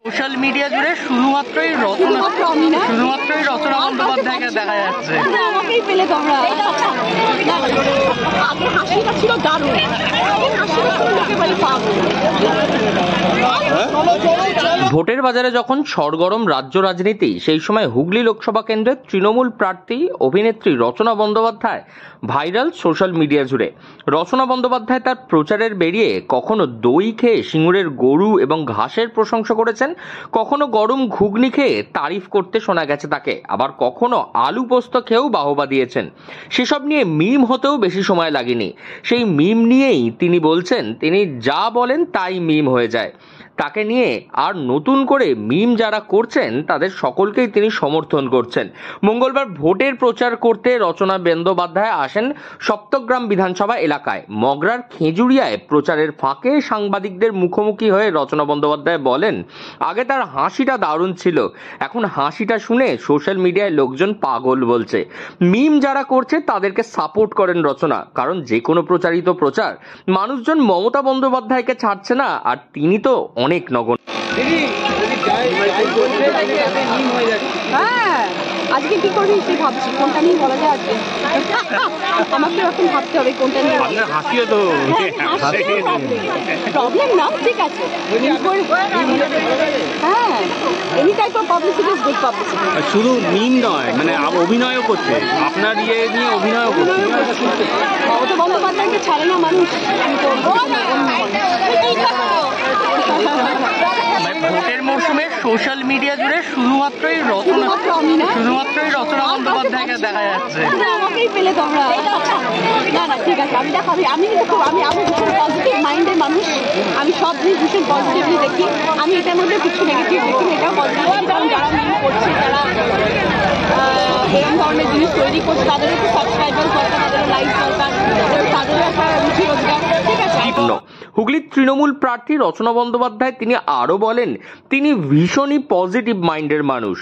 Social media জুড়ে শুধুমাত্রই রচনা বন্দ্যোপাধ্যায়কে দেখা যাচ্ছে। আমাকেই পেলে তোমরা। আগে হাসিটা ছিল দারুণ, হাসিটা ছিল লোকে বলে পাবো। ভোটের বাজারে যখন সরগরম রাজ্য রাজনীতি, সেই সময় হুগলি লোকসভা কেন্দ্রের তৃণমূল প্রার্থী অভিনেত্রী রচনা বন্দ্যোপাধ্যায় ভাইরাল সোশ্যাল মিডিয়া জুড়ে। রচনা বন্দ্যোপাধ্যায় তার প্রচারের বেরিয়ে কখনো দই খেয়ে সিঙ্গুরের গরু এবং ঘাসের প্রশংসা করেছেন, কখনো গরম ঘুগনি খেয়ে তারিফ করতে শোনা গেছে তাকে, আবার কখনো আলু পোস্ত খেয়েও বাহবা দিয়েছেন। সেসব নিয়ে মিম হতেও বেশি সময় লাগেনি। সেই মিম নিয়েই তিনি বলছেন, তিনি যা বলেন তাই মিম হয়ে যায়। তাকে নিয়ে আর নতুন করে মিম যারা করছেন তাদের সকলকেই তিনি সমর্থন করছেন। মঙ্গলবার ভোটের প্রচার করতে রচনা বন্দ্যোপাধ্যায় আসেন সপ্তগ্রাম বিধানসভা এলাকায়। মগরার খেজুরিয়ায় প্রচারের ফাঁকে সাংবাদিকদের মুখোমুখি হয়ে রচনা বন্দ্যোপাধ্যায় বলেন, আগে তার হাসিটা দারুণ ছিল, এখন হাসিটা শুনে সোশ্যাল মিডিয়ায় লোকজন পাগল বলছে। মিম যারা করছে তাদেরকে সাপোর্ট করেন রচনা, কারণ যে কোনো প্রচারিত প্রচার মানুষজন মমতা বন্দ্যোপাধ্যায়কে ছাড়ছে না, আর তিনি তো অনেক নগণ্য। হ্যাঁ, আজকে কি করি তুই ভাবছি, কোনটা নিয়ে বলা যায় আজকে? আমাকে এখন ভাবতে হবে কোনটা নিয়ে। হাসিও তো প্রবলেম না, ঠিক আছে। হ্যাঁ, any type of publicity is good publicity. শুধু মিম নয়, মানে অভিনয়ও করছে, আপনার ইয়ে নিয়ে অভিনয়ও করছে। মমতা বন্দ্যোপাধ্যায়কে ছাড়ে না মানুষ। ভোটের মরশুমে সোশ্যাল মিডিয়া জুড়ে শুধুমাত্রই রচনা বন্দ্যোপাধ্যায়কে দেখা যাচ্ছে। আমাকেই পেলে তোমরা। না না, ঠিক আছে, আমি দেখো, আমি ভীষণ পজিটিভ মাইন্ডের মানুষ। আমি সব জিনিস ভীষণ পজিটিভলি দেখি। আমি এটার মধ্যে কিছু নেগেটিভ দেখি, এটাও পজিটিভ। কারণ যারা মিম করছে, যারা এরকম ধরনের জিনিস তৈরি করছে, তাদেরও একটু সাবস্ক্রাইবার দরকার, তাদেরও লাইক দরকার, তাদেরও একটা রুচি রোজগার, ঠিক আছে। হুগলির তৃণমূল প্রার্থী রচনা বন্দ্যোপাধ্যায় তিনি আরো বলেন, তিনি ভীষণই পজিটিভ মাইন্ডের মানুষ।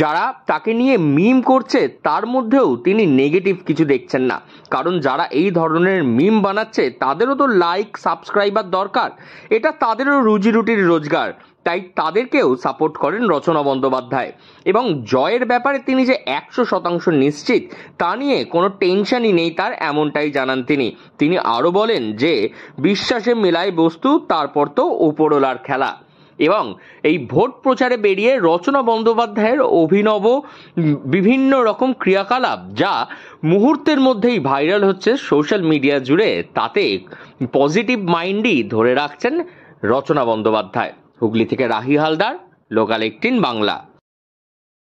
যারা তাকে নিয়ে মিম করছে তার মধ্যেও তিনি নেগেটিভ কিছু দেখছেন না, কারণ যারা এই ধরনের মিম বানাচ্ছে তাদেরও তো লাইক সাবস্ক্রাইবার দরকার, এটা তাদেরও রুজি রুটির রোজগার, তাই তাদেরকেও সাপোর্ট করেন রচনা বন্দ্যোপাধ্যায়। এবং জয়ের ব্যাপারে তিনি যে 100% নিশ্চিত তা নিয়ে কোনো টেনশনই নেই তার, এমনটাই জানান তিনি। তিনি আরো বলেন যে বিশ্বাসে মেলায় বস্তু, তারপর তো উপরওয়ালার খেলা। এবং এই ভোট প্রচারে বেরিয়ে রচনা বন্দ্যোপাধ্যায়ের অভিনব বিভিন্ন রকম ক্রিয়াকলাপ যা মুহূর্তের মধ্যেই ভাইরাল হচ্ছে সোশ্যাল মিডিয়া জুড়ে, তাতে পজিটিভ মাইন্ডই ধরে রাখছেন রচনা বন্দ্যোপাধ্যায়। হুগলি থেকে রাহি হালদার, লোকাল 18 বাংলা।